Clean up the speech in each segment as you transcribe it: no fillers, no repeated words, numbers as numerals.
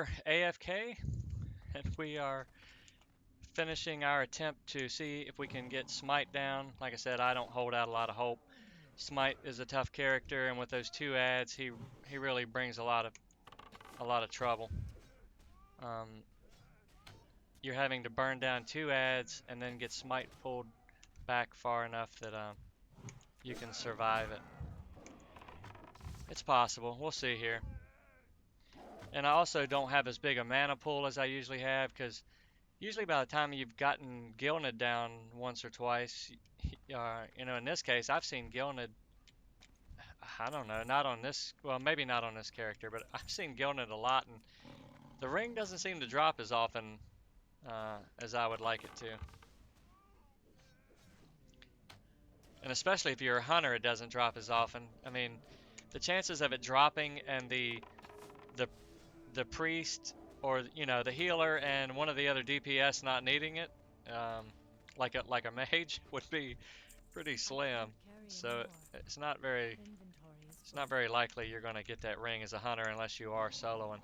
are AFK, and we are finishing our attempt to see if we can get Smite down. Like I said, I don't hold out a lot of hope. Smite is a tough character, and with those 2 ads, he really brings a lot of trouble. You're having to burn down 2 ads and then get Smite pulled back far enough that you can survive it. It's possible. We'll see here. And I also don't have as big a mana pool as I usually have, because usually by the time you've gotten Gilned down once or twice, in this case, I've seen Gilned, I don't know, not on this, well, maybe not on this character, but I've seen Gilned a lot, and the ring doesn't seem to drop as often as I would like it to. And especially if you're a hunter, it doesn't drop as often. I mean, the chances of it dropping and the priest or the healer and one of the other DPS not needing it, like a mage, would be pretty slim. So it's not very likely you're going to get that ring as a hunter unless you are soloing.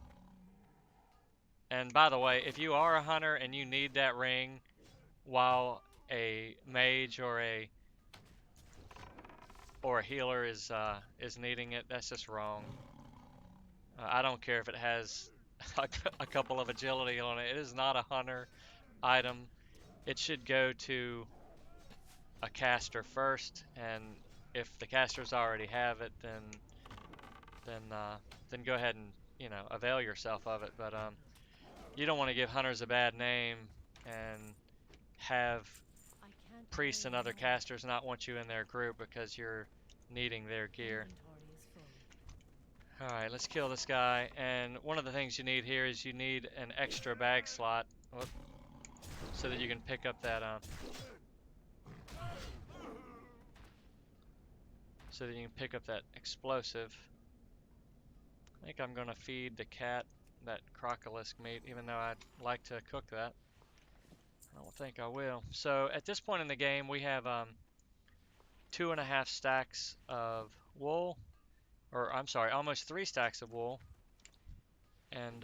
And by the way, if you are a hunter and you need that ring while a mage or a healer is needing it, that's just wrong. I don't care if it has a couple of agility on it. It is not a hunter item. It should go to a caster first, and if the casters already have it, then go ahead and avail yourself of it. But you don't want to give hunters a bad name and have priests and other casters not want you in their group because you're needing their gear. Alright, let's kill this guy. And one of the things you need here is you need an extra bag slot so that you can pick up that explosive. I think I'm gonna feed the cat that crocolisk meat, even though I'd like to cook that. I don't think I will. So at this point in the game, we have 2.5 stacks of wool, or I'm sorry, almost 3 stacks of wool. And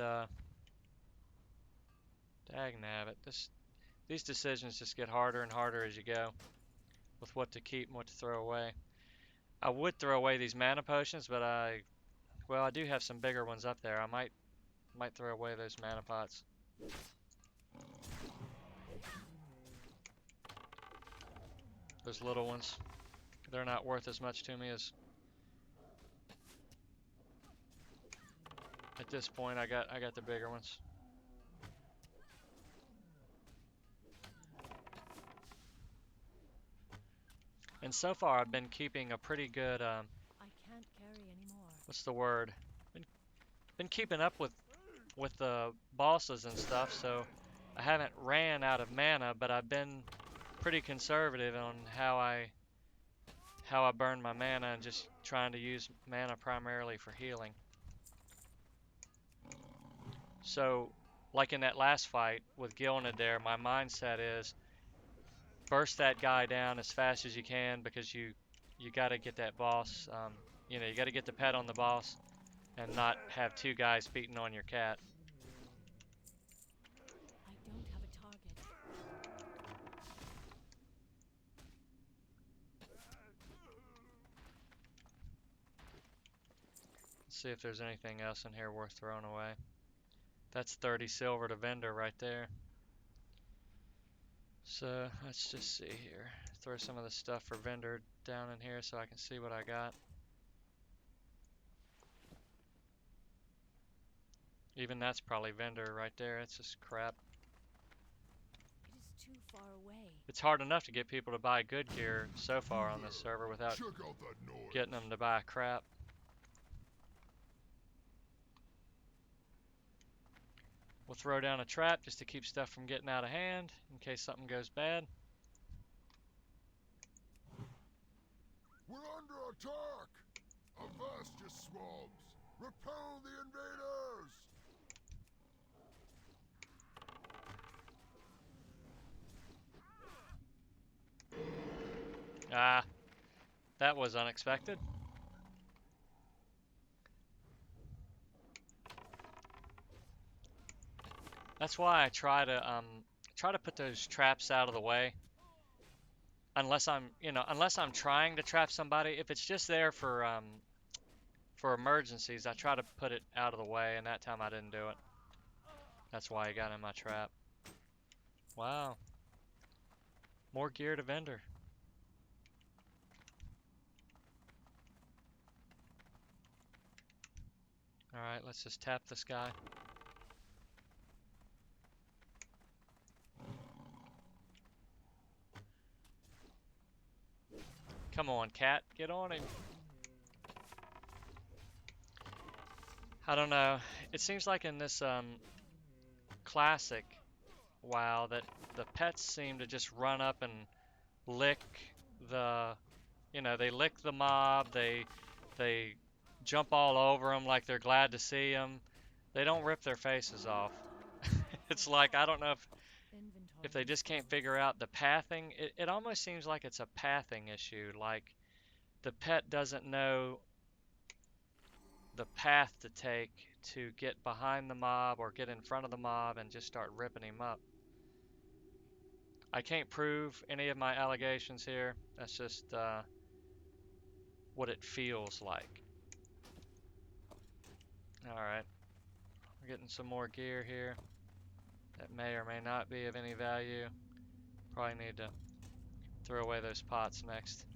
dagnabbit, these decisions just get harder and harder as you go with what to keep and what to throw away. I would throw away these mana potions, but I do have some bigger ones up there. I might throw away those mana pots. Those little ones, they're not worth as much to me as at this point. I got the bigger ones. And so far I've been keeping a pretty good I can't carry anymore. What's the word? Been keeping up with the bosses and stuff, so I haven't ran out of mana, but I've been pretty conservative on how I burn my mana and just trying to use mana primarily for healing. So, like in that last fight with Gilned there, my mindset is burst that guy down as fast as you can, because you got to get that boss. You got to get the pet on the boss and not have 2 guys beating on your cat. I don't have a target. Let's see if there's anything else in here worth throwing away. That's 30 silver to vendor right there. So let's just see here. Throw some of the stuff for vendor down in here so I can see what I got. Even that's probably vendor right there. It's just crap. It is too far away. It's hard enough to get people to buy good gear so far on this server without getting them to buy crap. We'll throw down a trap just to keep stuff from getting out of hand in case something goes bad. We're under attack! Avast, you swabs! Repel the invaders! Ah, that was unexpected. That's why I try to put those traps out of the way. Unless I'm, unless I'm trying to trap somebody. If it's just there for emergencies, I try to put it out of the way, and that time I didn't do it. That's why he got in my trap. Wow. More gear to vendor. Alright, let's just tap this guy. Come on, cat. Get on him. I don't know. It seems like in this classic WoW that the pets seem to just run up and lick the, they lick the mob. They jump all over them like they're glad to see them. They don't rip their faces off. It's like I don't know if they just can't figure out the pathing. It almost seems like it's a pathing issue. Like the pet doesn't know the path to take to get behind the mob or get in front of the mob and just start ripping him up. I can't prove any of my allegations here. That's just what it feels like. Alright, we're getting some more gear here that may or may not be of any value. Probably need to throw away those pots next.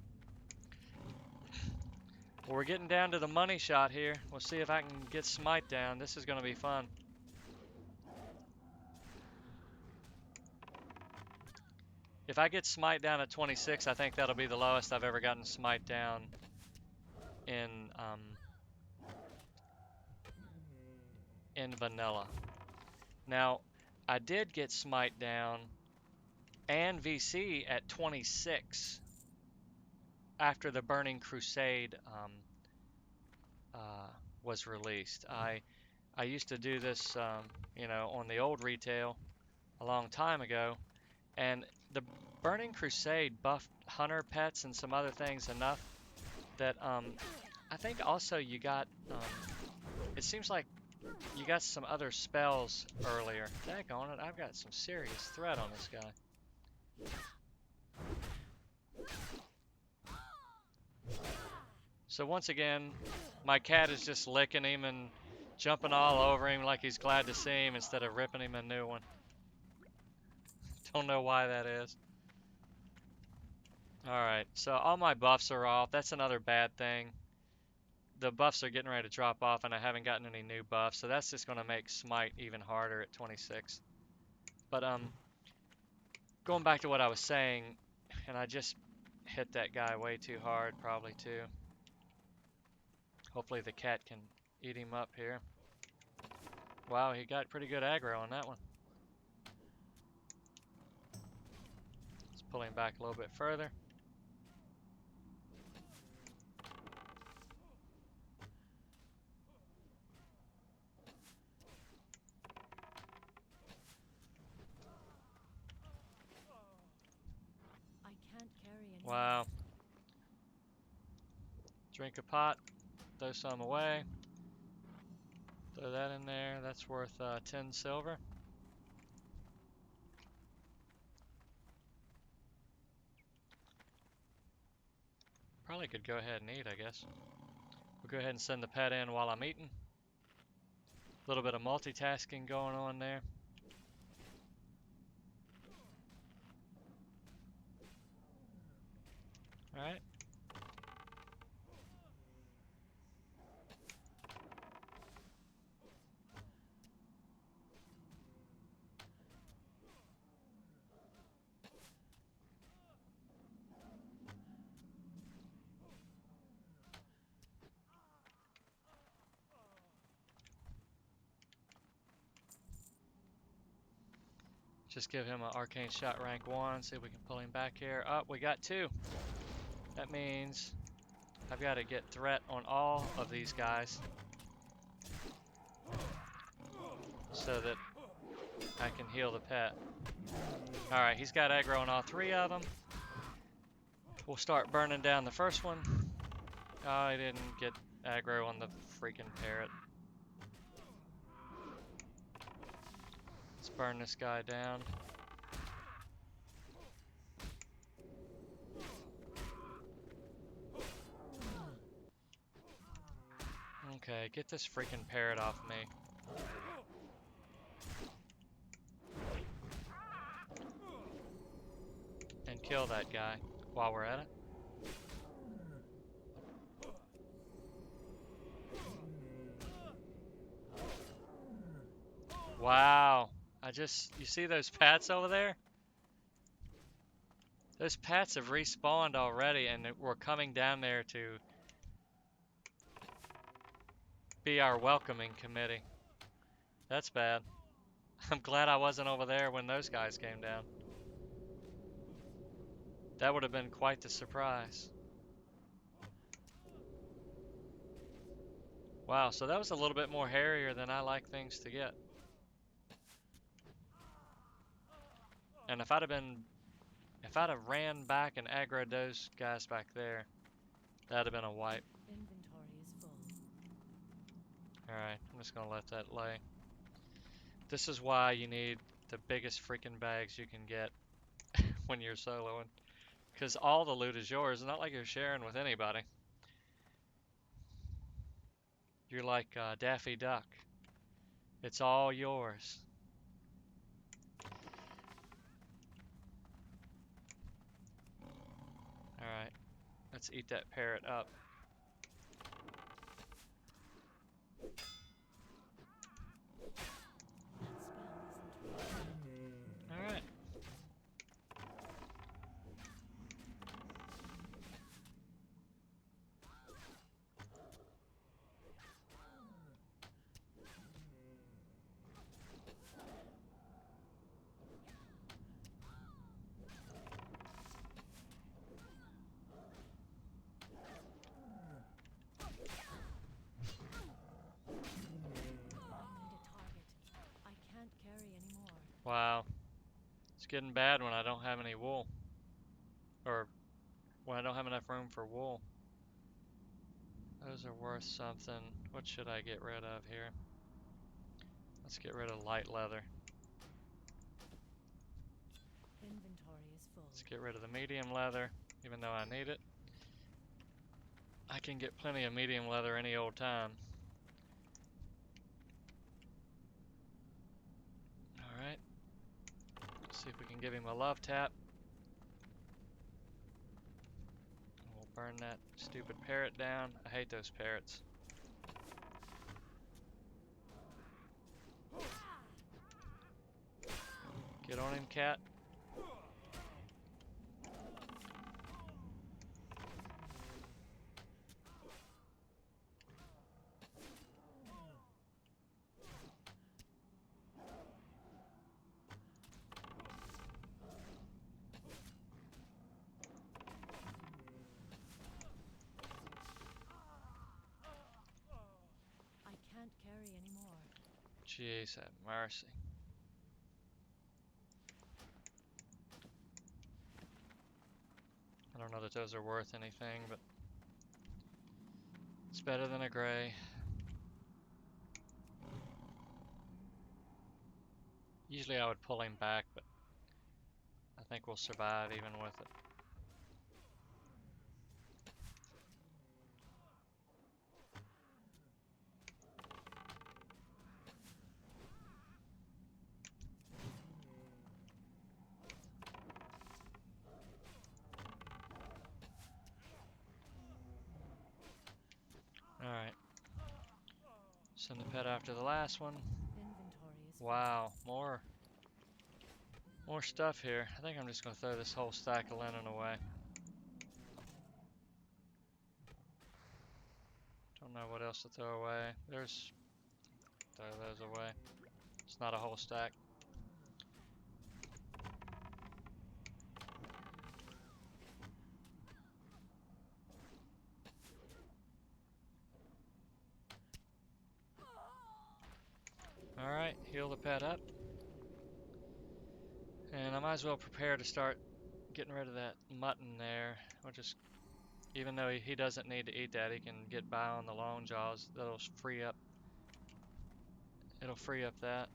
Well, we're getting down to the money shot here. We'll see if I can get Smite down. This is going to be fun. If I get Smite down at 26, I think that'll be the lowest I've ever gotten Smite down in vanilla. Now, I did get Smite down and VC at 26 after the Burning Crusade was released. I used to do this, on the old retail a long time ago, and the Burning Crusade buffed hunter pets and some other things enough that I think also you got, it seems like you got some other spells earlier. Daggone it, I've got some serious threat on this guy. So once again, my cat is just licking him and jumping all over him like he's glad to see him instead of ripping him a new one. Don't know why that is. Alright, so all my buffs are off. That's another bad thing. The buffs are getting ready to drop off and I haven't gotten any new buffs, so that's just going to make Smite even harder at 26. But going back to what I was saying, and I just hit that guy way too hard probably too. Hopefully the cat can eat him up here. Wow, he got pretty good aggro on that one. Let's pull him back a little bit further. I can't carry any. Wow. Drink a pot, throw some away. Throw that in there, that's worth 10 silver. Probably could go ahead and eat, I guess. We'll go ahead and send the pet in while I'm eating. A little bit of multitasking going on there. Alright. Just give him an arcane shot rank 1, see if we can pull him back here. Oh, we got 2. That means I've got to get threat on all of these guys so that I can heal the pet. Alright, he's got aggro on all 3 of them. We'll start burning down the first one. Oh, he didn't get aggro on the freaking parrot. Let's burn this guy down. Okay, get this freaking parrot off me. And kill that guy while we're at it. Wow. You see those pats over there? Those pats have respawned already and we're coming down there to be our welcoming committee. That's bad. I'm glad I wasn't over there when those guys came down. That would have been quite the surprise. Wow, so that was a little bit more hairier than I like things to get. And if I'd have ran back and aggroed those guys back there, that'd have been a wipe. Inventory is full. Alright, I'm just gonna let that lay. This is why you need the biggest freaking bags you can get when you're soloing. Because all the loot is yours, not like you're sharing with anybody. You're like Daffy Duck. It's all yours. Alright, let's eat that parrot up. Alright. Wow. It's getting bad when I don't have any wool. Or when I don't have enough room for wool. Those are worth something. What should I get rid of here? Let's get rid of light leather. Inventory is full. Let's get rid of the medium leather, even though I need it. I can get plenty of medium leather any old time. Alright. Let's see if we can give him a love tap. We'll burn that stupid parrot down. I hate those parrots. Get on him, cat. I can't carry anymore. Jeez, have mercy. I don't know that those are worth anything, but it's better than a gray. Usually I would pull him back, but I think we'll survive even with it. Alright. Send the pet after the last one. Inventory is Wow, more stuff here. I think I'm just gonna throw this whole stack of linen away. Don't know what else to throw away. Throw those away. It's not a whole stack. Alright, heal the pet up. And I might as well prepare to start getting rid of that mutton there. Or just, even though he doesn't need to eat that, he can get by on the long jaws. It'll free up that.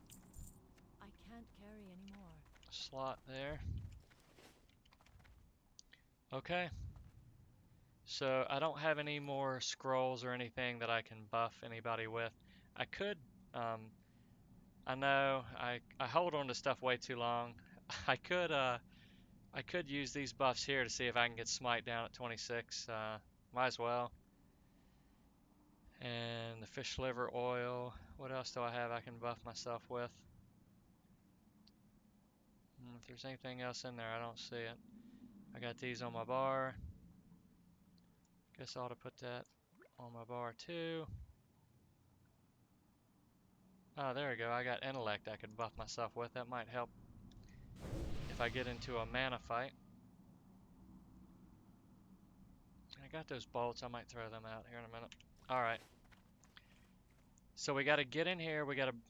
I can't carry anymore. Slot there. Okay. So I don't have any more scrolls or anything that I can buff anybody with. I could, I know I hold on to stuff way too long. I could I could use these buffs here to see if I can get smite down at 26. Might as well. And the fish liver oil. What else do I have I can buff myself with? If there's anything else in there, I don't see it. I got these on my bar. Guess I ought to put that on my bar too. Oh, there we go. I got intellect I could buff myself with. That might help if I get into a mana fight. I got those bolts. I might throw them out here in a minute. Alright. So we got to get in here.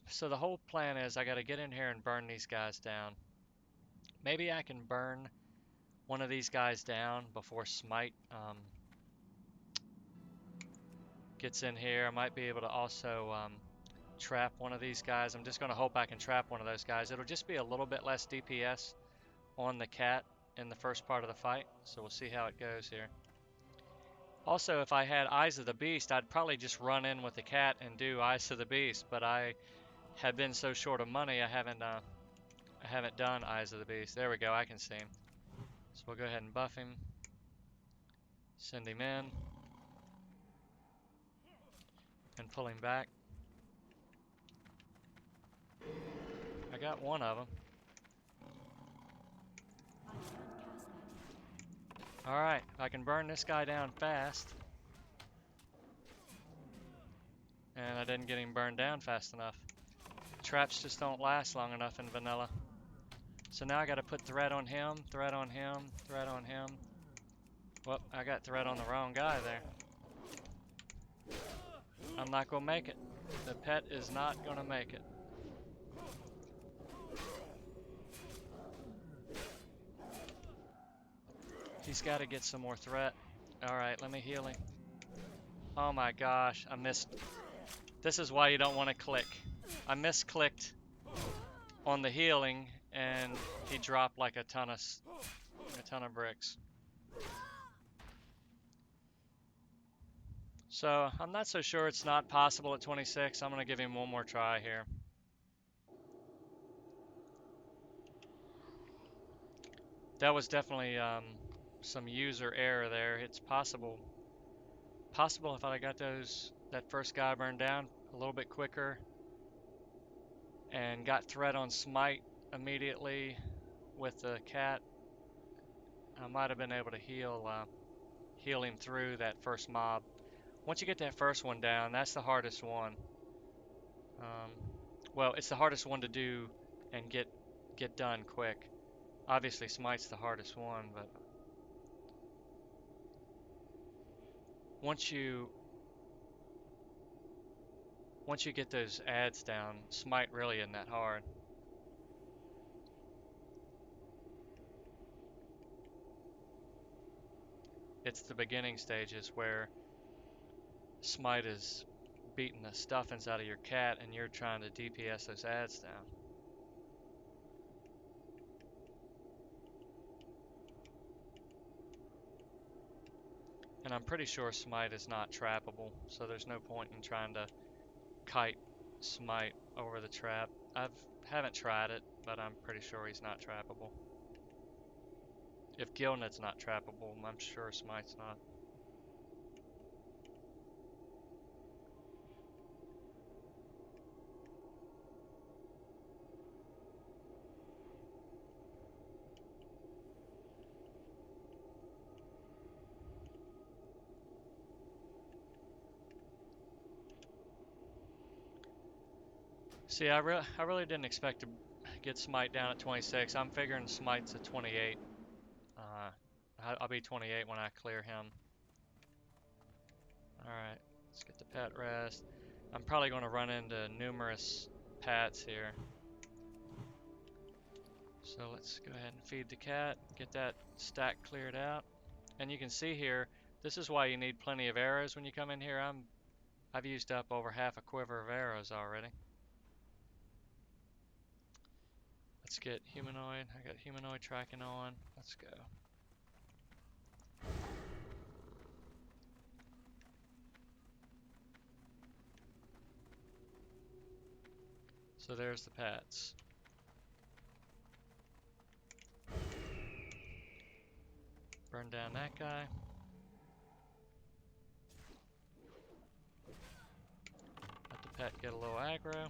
So the whole plan is I got to get in here and burn these guys down. Maybe I can burn one of these guys down before Smite gets in here. I might be able to also trap one of these guys. I'm just going to hope I can trap one of those guys. It'll just be a little bit less DPS on the cat in the first part of the fight. So we'll see how it goes here. Also, if I had Eyes of the Beast, I'd probably just run in with the cat and do Eyes of the Beast, but I have been so short of money, I haven't done Eyes of the Beast. There we go, I can see him. So we'll go ahead and buff him. Send him in. And pull him back. I got one of them. I can't cast that yet. Alright, I can burn this guy down fast. And I didn't get him burned down fast enough. Traps just don't last long enough in vanilla. So now I gotta put threat on him, threat on him, threat on him. Well, I got threat on the wrong guy there. I'm not gonna make it. The pet is not gonna make it. He's gotta get some more threat. Alright, let me heal him. Oh my gosh, I missed. This is why you don't want to click. I misclicked on the healing and he dropped like a ton of bricks. So I'm not so sure it's not possible at 26. I'm gonna give him one more try here. That was definitely some user error there. It's possible if I got that first guy burned down a little bit quicker and got threat on smite immediately with the cat, I might have been able to heal him through that first mob. Once you get that first one down, that's the hardest one. Well, it's the hardest one to do and get done quick. Obviously, smite's the hardest one, but once you get those ads down, smite really isn't that hard. It's the beginning stages where smite is beating the stuffings out of your cat and you're trying to DPS those ads down. And I'm pretty sure smite is not trappable, so there's no point in trying to kite smite over the trap. Haven't tried it, but I'm pretty sure he's not trappable. If Gilnet's not trappable, I'm sure smite's not. See, I really didn't expect to get smite down at 26. I'm figuring smite's at 28. I'll be 28 when I clear him. Alright, let's get the pet rest. I'm probably going to run into numerous pats here. So let's go ahead and feed the cat, get that stack cleared out. And you can see here, this is why you need plenty of arrows when you come in here. I've used up over half a quiver of arrows already. Let's get humanoid. I got humanoid tracking on. Let's go. So there's the pats. Burn down that guy. Let the pet get a little aggro.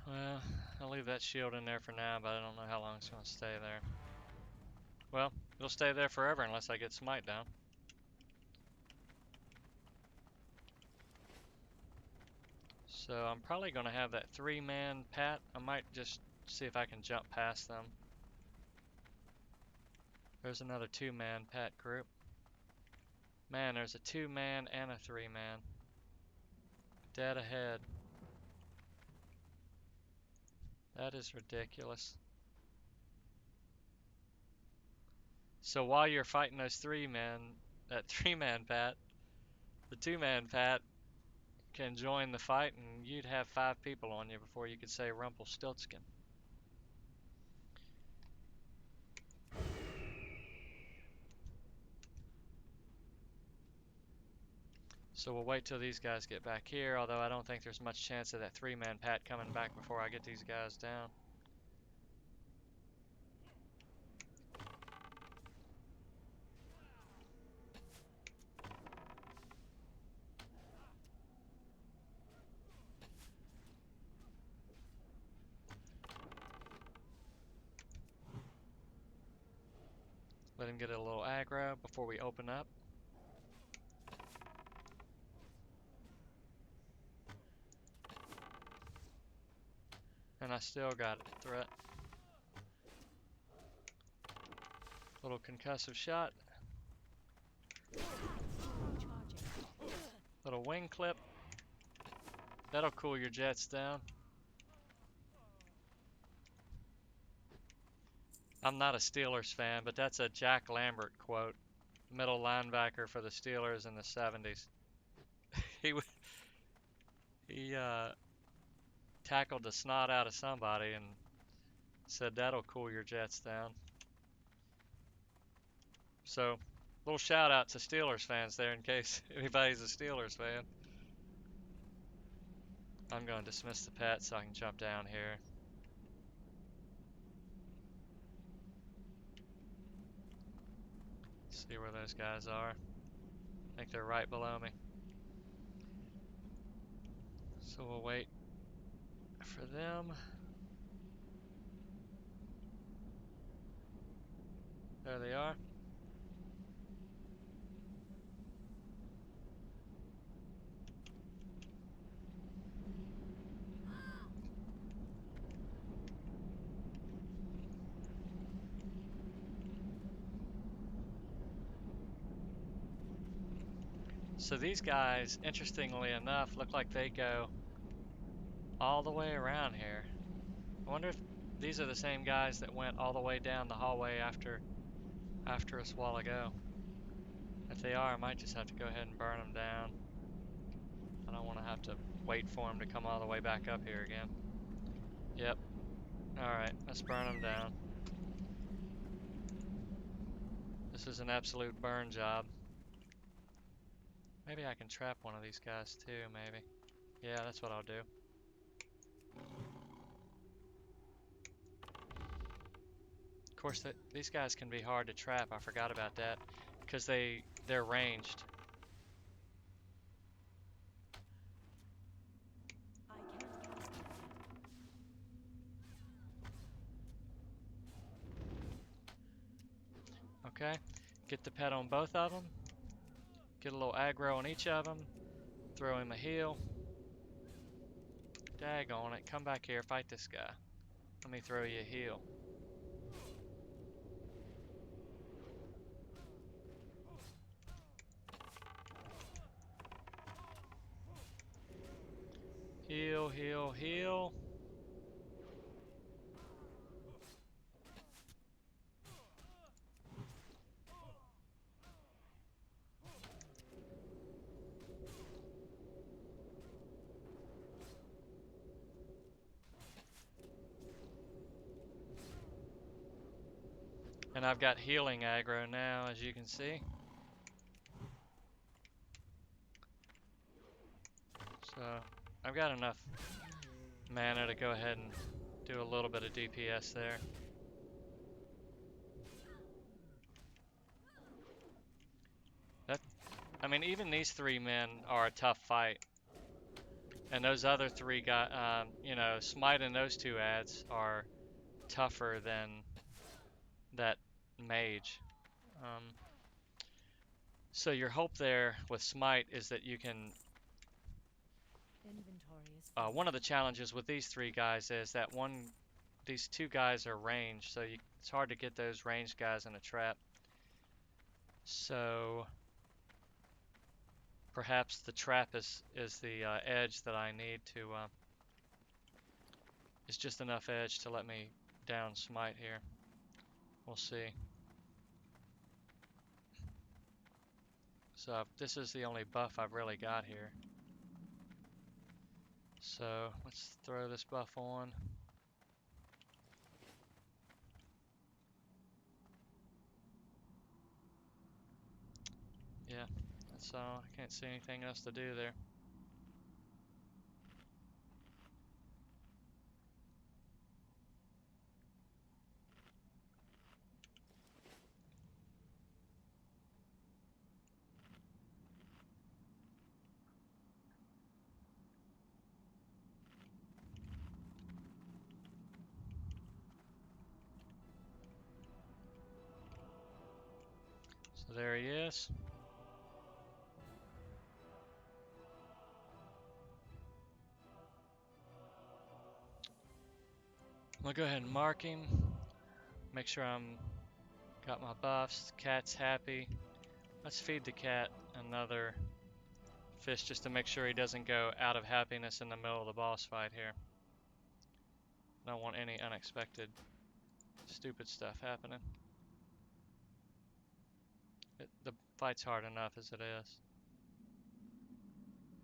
Well, I'll leave that shield in there for now, but I don't know how long it's going to stay there. Well, it'll stay there forever unless I get smite down. So I'm probably going to have that 3-man pat. I might just see if I can jump past them. There's another 2-man pat group. Man, there's a 2-man and a 3-man. Dead ahead. That is ridiculous. So while you're fighting those 3 men, that 3-man pat, the 2-man pat can join the fight and you'd have 5 people on you before you could say Rumpelstiltskin. So we'll wait till these guys get back here, although I don't think there's much chance of that 3-man pat coming back before I get these guys down. Let him get a little aggro before we open up. And I still got a threat. Little concussive shot. Little wing clip. That'll cool your jets down. I'm not a Steelers fan, but that's a Jack Lambert quote. Middle linebacker for the Steelers in the 70s. he tackled the snot out of somebody and said that'll cool your jets down. So, little shout out to Steelers fans there in case anybody's a Steelers fan. I'm going to dismiss the pet so I can jump down here. See where those guys are. I think they're right below me. So we'll wait for them. There they are. So these guys, interestingly enough, look like they go all the way around here. I wonder if these are the same guys that went all the way down the hallway after us a while ago. If they are, I might just have to go ahead and burn them down. I don't want to have to wait for them to come all the way back up here again. Yep. Alright, let's burn them down. This is an absolute burn job. Maybe I can trap one of these guys too, maybe. Yeah, that's what I'll do. Of course, these guys can be hard to trap. I forgot about that. Because they're ranged. Okay, get the pet on both of them. Get a little aggro on each of them. Throw him a heal. Daggone it, come back here, fight this guy. Let me throw you a heal. Heal, heal, heal. And I've got healing aggro now, as you can see. So I've got enough mana to go ahead and do a little bit of DPS there. I mean, even these 3 men are a tough fight. And those other 3 guys, you know, Smite and those 2 ads are tougher than that mage. So your hope there with Smite is that you can. Inventory is One of the challenges with these 3 guys is that these 2 guys are ranged, so it's hard to get those ranged guys in a trap. So perhaps the trap is the edge that I need to. It's just enough edge to let me down Smite here. We'll see. So this is the only buff I've really got here. So let's throw this buff on. Yeah, that's all. I can't see anything else to do there. So there he is. I'm gonna go ahead and mark him. Make sure I'm got my buffs. Cat's happy. Let's feed the cat another fish just to make sure he doesn't go out of happiness in the middle of the boss fight here. I don't want any unexpected stupid stuff happening. The fight's hard enough as it is.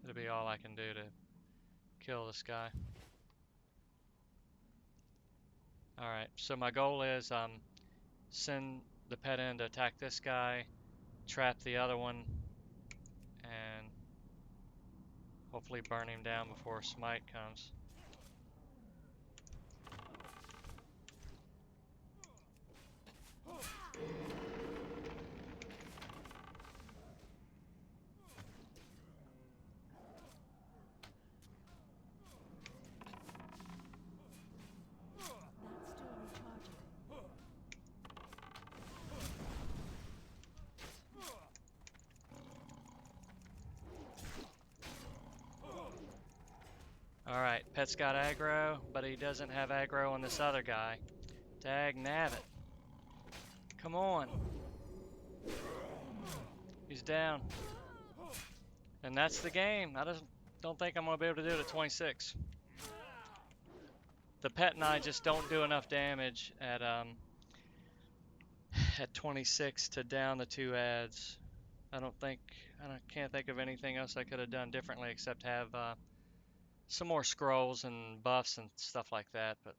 It'll be all I can do to kill this guy. Alright, so my goal is send the pet in to attack this guy, trap the other one, and hopefully burn him down before Smite comes. That's still recharging. Alright, pet's got aggro, but he doesn't have aggro on this other guy. Dag nabbit. Come on. He's down. And that's the game. I don't think I'm going to be able to do it at 26. The pet and I just don't do enough damage at 26 to down the 2 ads. I can't think of anything else I could have done differently except have some more scrolls and buffs and stuff like that, but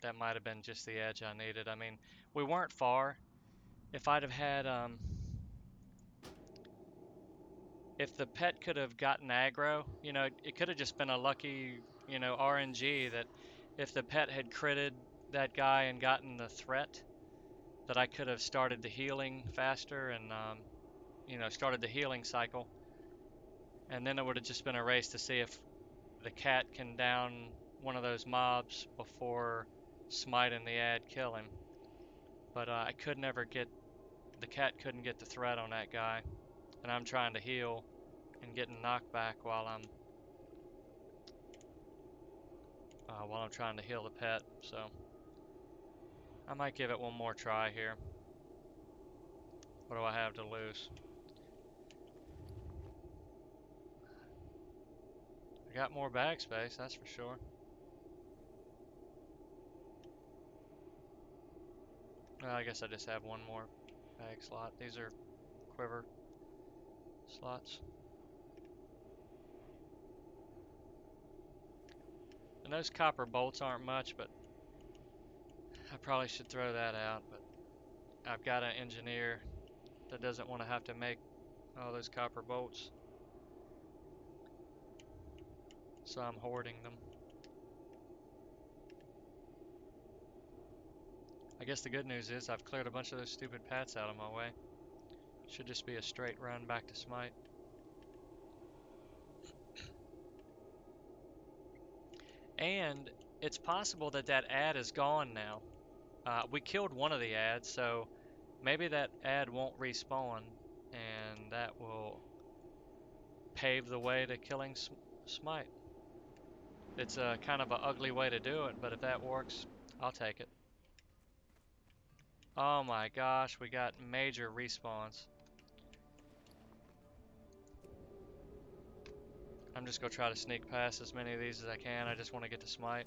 that might have been just the edge I needed. I mean, we weren't far. If I'd have had, if the pet could have gotten aggro, you know, it could have just been a lucky, you know, RNG that if the pet had critted that guy and gotten the threat, that I could have started the healing faster and, you know, started the healing cycle. And then it would have just been a race to see if the cat can down one of those mobs before Smite and the ad kill him. But I could never get, the cat couldn't get the threat on that guy. And I'm trying to heal and getting knocked back while I'm trying to heal the pet. So I might give it one more try here. What do I have to lose? I got more bag space, that's for sure. Well, I guess I just have one more bag slot. These are quiver slots. And those copper bolts aren't much, but I probably should throw that out. But I've got an engineer that doesn't want to have to make all those copper bolts, so I'm hoarding them. I guess the good news is I've cleared a bunch of those stupid pats out of my way. Should just be a straight run back to Smite. And it's possible that that ad is gone now. We killed one of the ads, so maybe that ad won't respawn, and that will pave the way to killing Smite. It's a kind of an ugly way to do it, but if that works, I'll take it. Oh my gosh, we got major respawns. I'm just gonna try to sneak past as many of these as I can. I just want to get to Smite.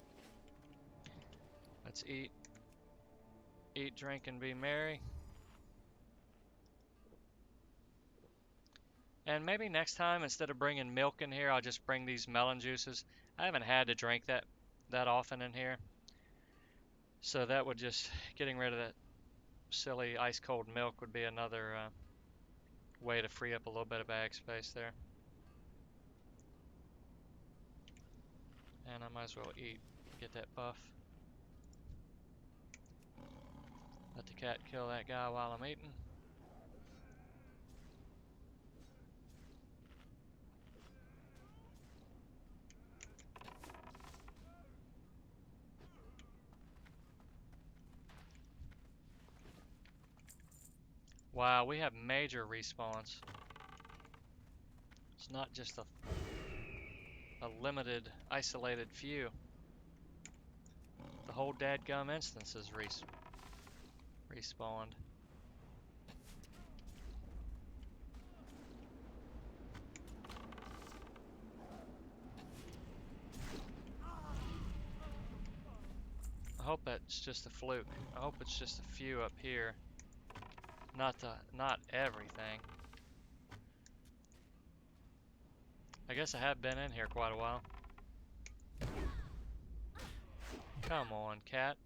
Let's eat. Eat, drink, and be merry. And maybe next time, instead of bringing milk in here, I'll just bring these melon juices. I haven't had to drink that often in here. So that would just, getting rid of that silly ice cold milk would be another way to free up a little bit of bag space there. And I might as well eat, get that buff. Let the cat kill that guy while I'm eating. Wow, we have major respawns. It's not just a limited, isolated few. The whole dadgum instance is respawned. I hope that's just a fluke. I hope it's just a few up here. Not everything. I guess I have been in here quite a while. Come on, cat.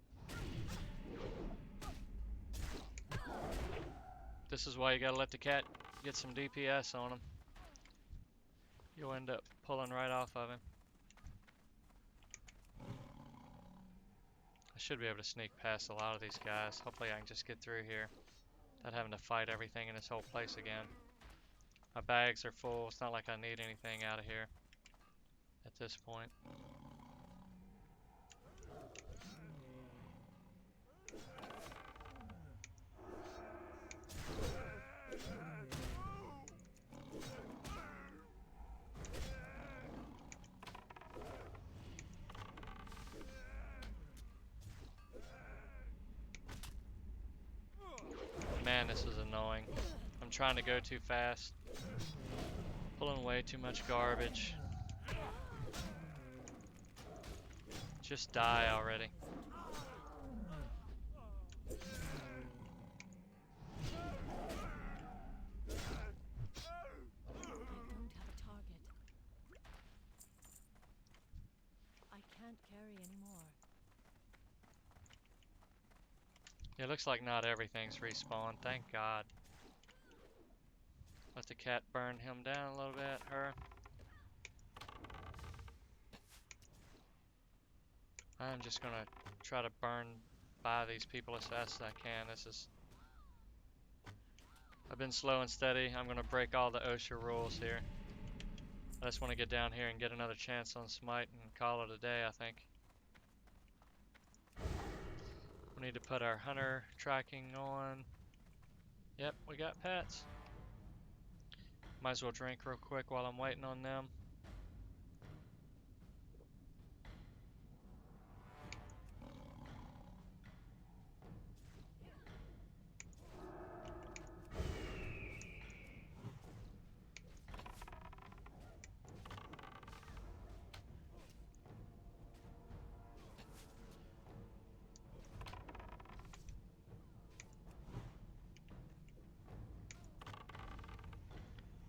This is why you gotta let the cat get some DPS on him. You'll end up pulling right off of him. I should be able to sneak past a lot of these guys. Hopefully I can just get through here without having to fight everything in this whole place again. My bags are full. It's not like I need anything out of here at this point. Man, this is annoying. I'm trying to go too fast. Pulling way too much garbage. Just die already. I don't have a target. I can't carry anymore. It looks like not everything's respawned, thank God. Let the cat burn him down a little bit, her. I'm just gonna try to burn by these people as fast as I can. I've been slow and steady. I'm gonna break all the OSHA rules here. I just want to get down here and get another chance on Smite and call it a day, I think. We need to put our hunter tracking on. Yep, we got pets. Might as well drink real quick while I'm waiting on them.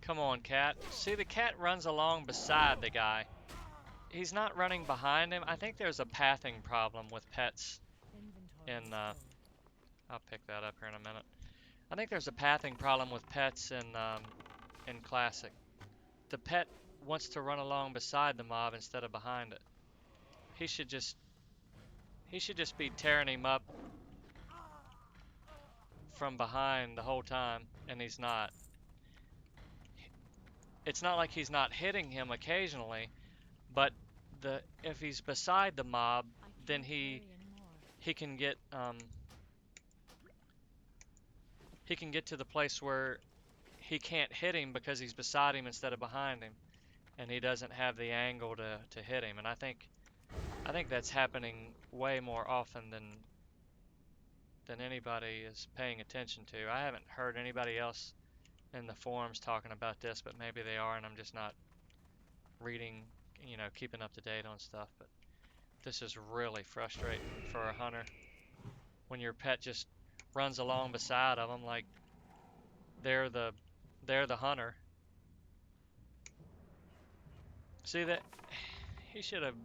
Come on, cat. See, the cat runs along beside the guy. He's not running behind him. I think there's a pathing problem with pets Inventory in, is full. I'll pick that up here in a minute. I think there's a pathing problem with pets in Classic. The pet wants to run along beside the mob instead of behind it. He should just be tearing him up from behind the whole time, and he's not. It's not like he's not hitting him occasionally, but if he's beside the mob, I then can't he carry anymore. he can get to the place where he can't hit him because he's beside him instead of behind him, and he doesn't have the angle to hit him. And I think that's happening way more often than anybody is paying attention to. I haven't heard anybody else in the forums talking about this, but maybe they are, and I'm just not reading, keeping up to date on stuff. But this is really frustrating for a hunter when your pet just runs along beside of them like they're the hunter. See that? He should have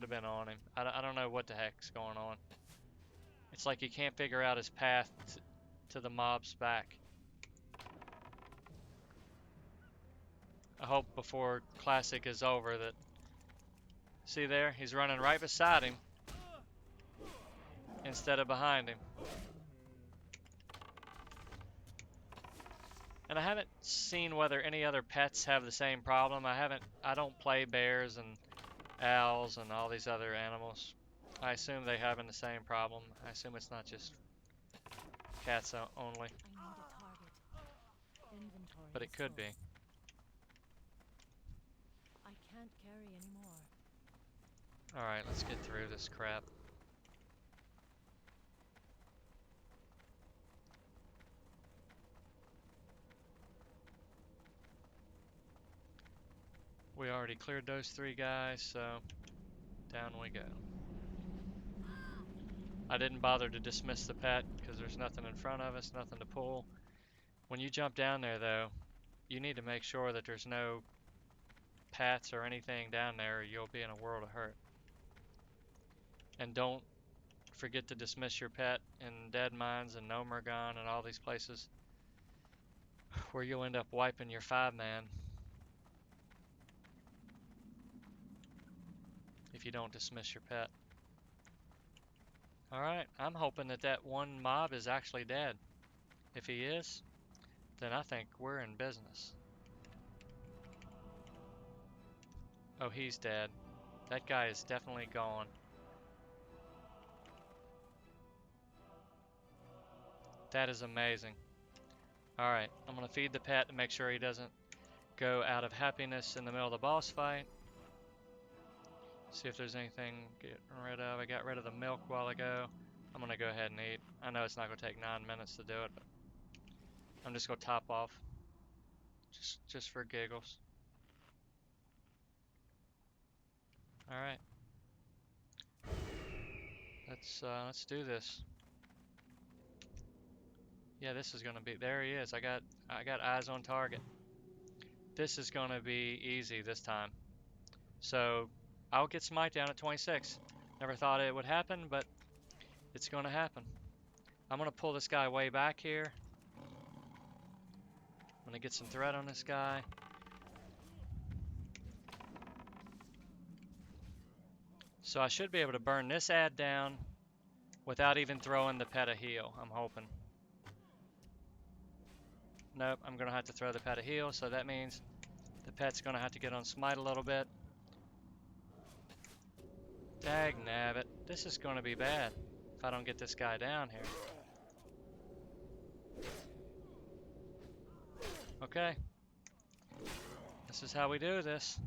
been on him. I don't know what the heck's going on. It's like he can't figure out his path to the mob's back. I hope before Classic is over that... See there? He's running right beside him instead of behind him. And I haven't seen whether any other pets have the same problem. I don't play bears and owls and all these other animals. I assume they having the same problem. I assume it's not just cats only, I need a target. Inventory but it is could full. be. I can't carry anymore. Alright, let's get through this crap. We already cleared those 3 guys, so down we go. I didn't bother to dismiss the pet because there's nothing in front of us, nothing to pull. When you jump down there though, you need to make sure that there's no paths or anything down there or you'll be in a world of hurt. And don't forget to dismiss your pet in Deadmines and Nomergon and all these places where you'll end up wiping your 5-man if you don't dismiss your pet. Alright, I'm hoping that one mob is actually dead. If he is, then I think we're in business. Oh, he's dead. That guy is definitely gone. That is amazing. Alright, I'm gonna feed the pet to make sure he doesn't go out of happiness in the middle of the boss fight. See if there's anything getting rid of. I got rid of the milk a while ago. I'm gonna go ahead and eat. I know it's not gonna take 9 minutes to do it, but I'm just gonna top off. Just for giggles. Alright. Let's do this. Yeah, this is gonna be, there he is. I got eyes on target. This is gonna be easy this time. So I'll get Smite down at 26. Never thought it would happen, but it's gonna happen. I'm gonna pull this guy way back here. I'm gonna get some threat on this guy. So I should be able to burn this ad down without even throwing the pet a heal, I'm hoping. Nope, I'm gonna have to throw the pet a heal, so that means the pet's gonna have to get on Smite a little bit. Dag nabbit. This is going to be bad if I don't get this guy down here. Okay. This is how we do this.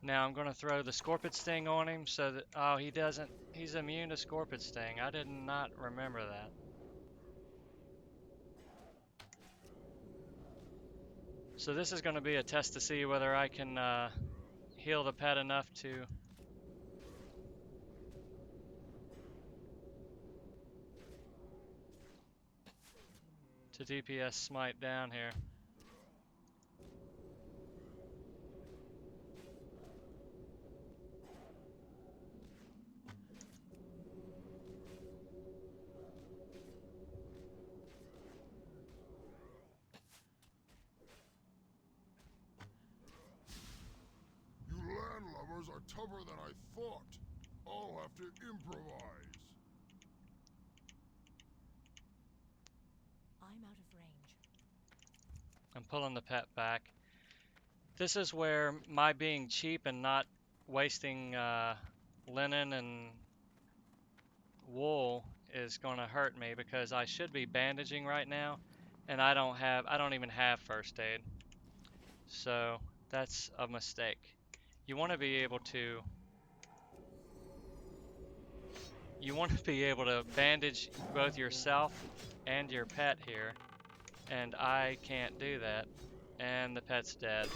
Now I'm going to throw the Scorpion Sting on him so that, oh, he's immune to Scorpion Sting. I did not remember that. So this is going to be a test to see whether I can heal the pet enough to DPS smite down here. You landlubbers are tougher than I thought. I'll have to improvise. I'm out of range. I'm pulling the pet back. This is where my being cheap and not wasting linen and wool is going to hurt me because I should be bandaging right now and I don't even have first aid. So that's a mistake. You want to be able to bandage both yourself and your pet here, and I can't do that, and the pet's dead.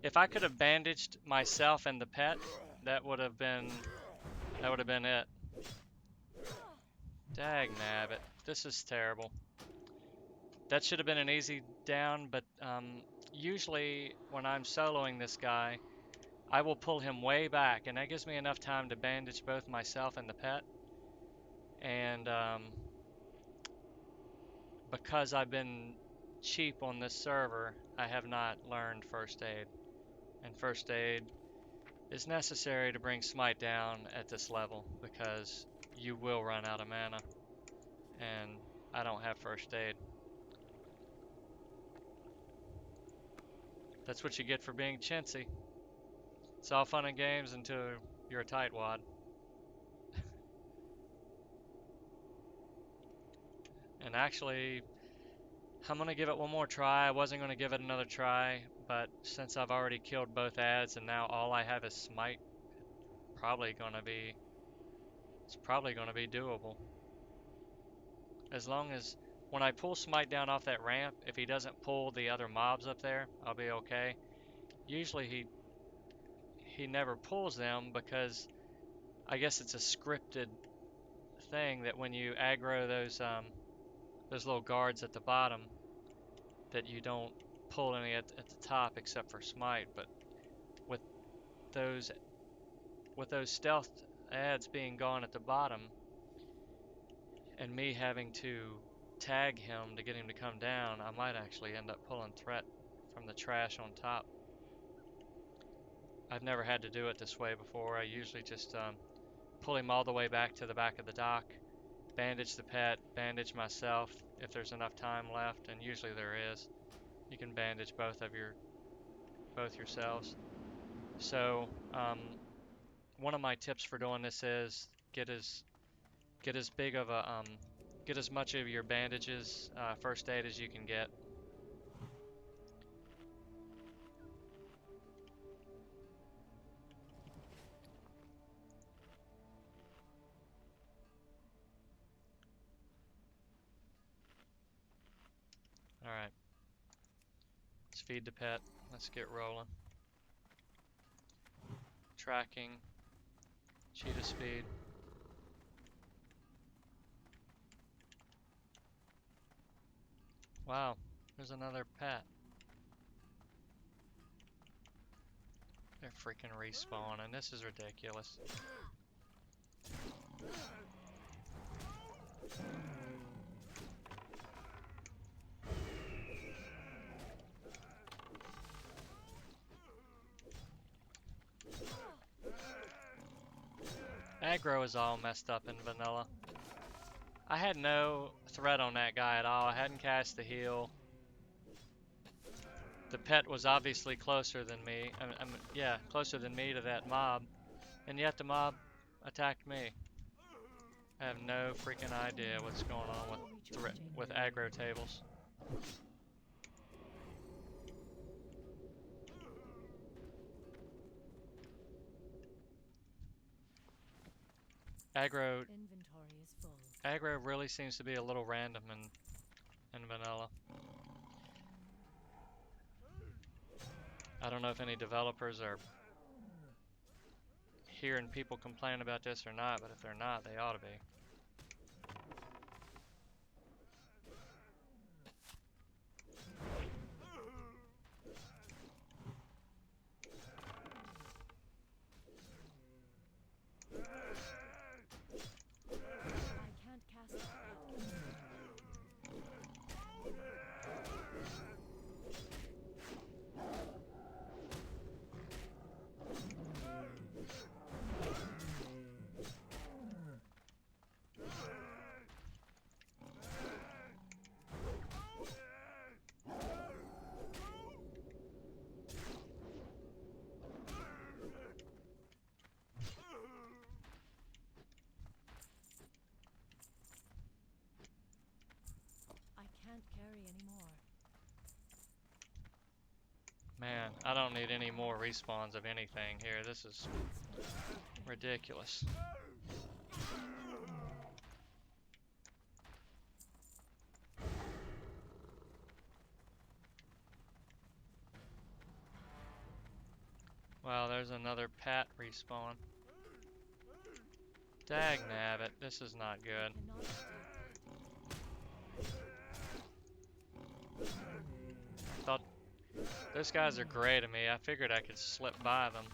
If I could have bandaged myself and the pet, that would have been it. Dag nabbit. This is terrible. That should have been an easy down, but usually when I'm soloing this guy, I will pull him way back, and that gives me enough time to bandage both myself and the pet. And because I've been cheap on this server, I have not learned first aid. And first aid is necessary to bring smite down at this level because you will run out of mana. And I don't have first aid. That's what you get for being chintzy. It's all fun and games until you're a tightwad. And actually, I'm going to give it one more try. I wasn't going to give it another try, but since I've already killed both ads and now all I have is smite, it's probably going to be doable. As long as when I pull smite down off that ramp, if he doesn't pull the other mobs up there, I'll be okay. Usually he never pulls them because I guess it's a scripted thing that when you aggro those little guards at the bottom, that you don't pull any at the top except for smite. But with those stealth ads being gone at the bottom and me having to tag him to get him to come down, I might actually end up pulling threat from the trash on top. I've never had to do it this way before. I usually just pull him all the way back to the back of the dock, bandage the pet, bandage myself if there's enough time left, and usually there is. You can bandage both yourselves. So one of my tips for doing this is get as much of your bandages, first aid as you can get. Alright. Let's feed the pet. Let's get rolling. Tracking. Cheetah speed. Wow, there's another pet. They're freaking respawning. This is ridiculous. Aggro is all messed up in vanilla. I had no threat on that guy at all. I hadn't cast the heal. The pet was obviously closer than me. Yeah, closer than me to that mob. And yet the mob attacked me. I have no freaking idea what's going on with aggro tables. Aggro Inventory is full. aggro really seems to be a little random in vanilla. I don't know if any developers are hearing people complain about this or not, but if they're not, they ought to be. I can't cast it. I can't carry anymore. Man, I don't need any more respawns of anything here. This is ridiculous. Wow, there's another Pat respawn. Dag nabbit, this is not good. Cannot escape. Thought those guys are gray to me. I figured I could slip by them.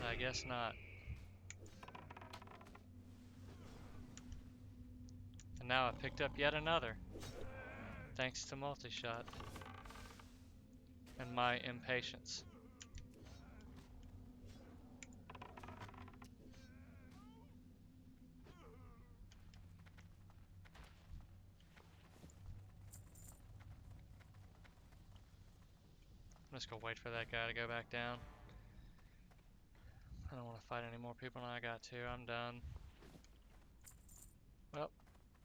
But I guess not. And now I picked up yet another. Thanks to multi-shot. And my impatience. I'm just gonna wait for that guy to go back down. I don't want to fight any more people than I got to. I'm done. Well,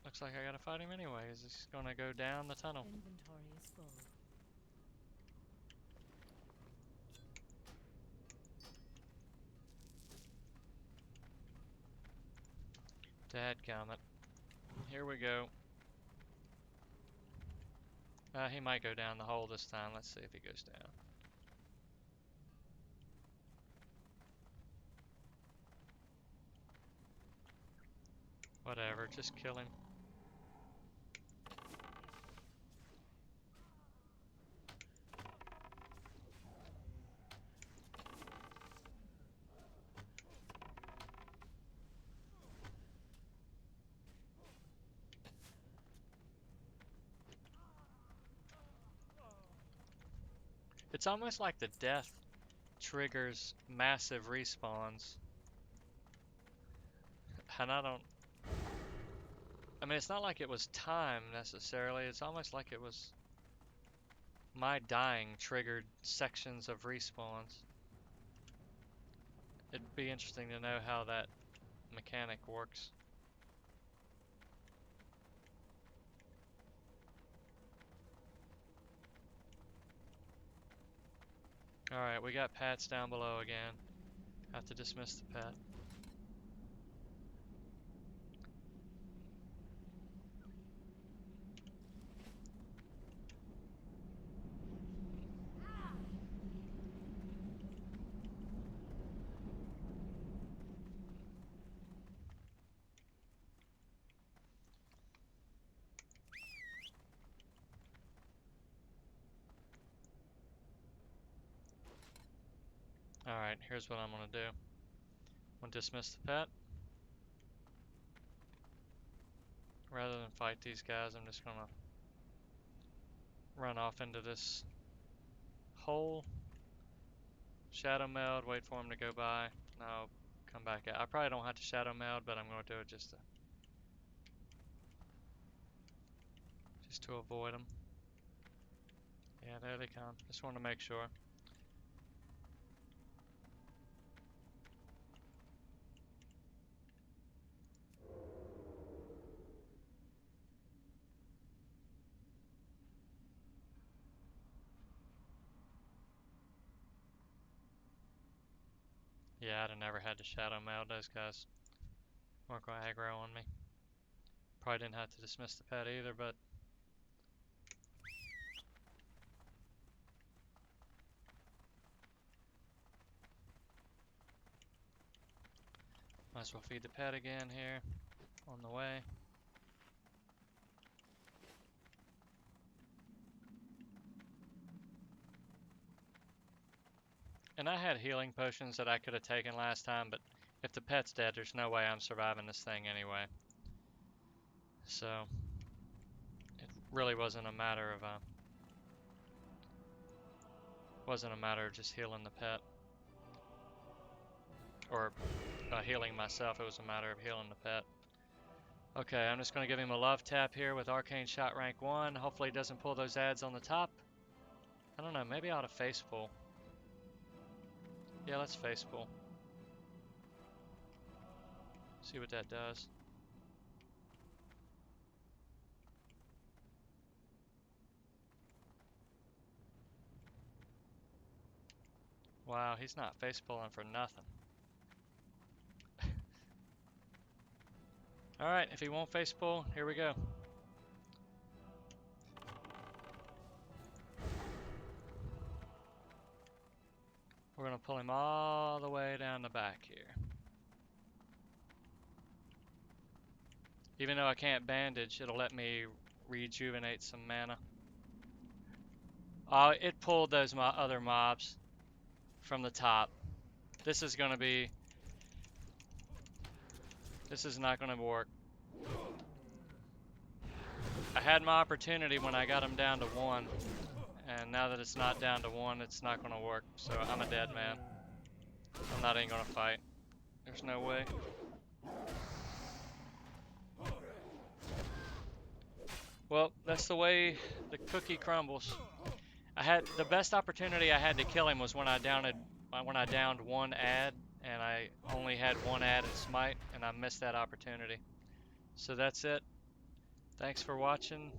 looks like I gotta fight him anyways. He's gonna go down the tunnel. Inventory is full. Dadgummit. Here we go. He might go down the hole this time. Let's see if he goes down. Whatever, just kill him. It's almost like the death triggers massive respawns. And I mean, it's not like it was time necessarily. It's almost like it was my dying triggered sections of respawns. It'd be interesting to know how that mechanic works. Alright, we got Pats down below again. Have to dismiss the Pat. Alright, here's what I'm gonna do. I'm gonna dismiss the pet. Rather than fight these guys, I'm just gonna run off into this hole. Shadow meld, wait for him to go by. And I'll come back out. I probably don't have to shadow meld, but I'm gonna do it just to just to avoid them. Yeah, there they come. Just want to make sure. Yeah, I'd have never had to shadow mail. Those guys weren't going to aggro on me. Probably didn't have to dismiss the pet either, but might as well feed the pet again here on the way. And I had healing potions that I could have taken last time, but if the pet's dead, there's no way I'm surviving this thing anyway. So it really wasn't a matter of just healing the pet or healing myself. It was a matter of healing the pet. Okay, I'm just going to give him a love tap here with Arcane Shot rank 1. Hopefully he doesn't pull those ads on the top. I don't know, maybe I ought to face pull. Yeah, let's face pull. See what that does. Wow, he's not face pulling for nothing. Alright, if he won't face pull, here we go. We're going to pull him all the way down the back here. Even though I can't bandage, it'll let me rejuvenate some mana. It pulled those other mobs from the top. This is not going to work. I had my opportunity when I got him down to 1, and now that it's not down to 1, it's not going to work. So I'm a dead man. I'm not even going to fight. There's no way. Well, that's the way the cookie crumbles. I had the best opportunity I had to kill him was when I downed 1 ad, and I only had 1 ad in smite, and I missed that opportunity. So that's it. Thanks for watching.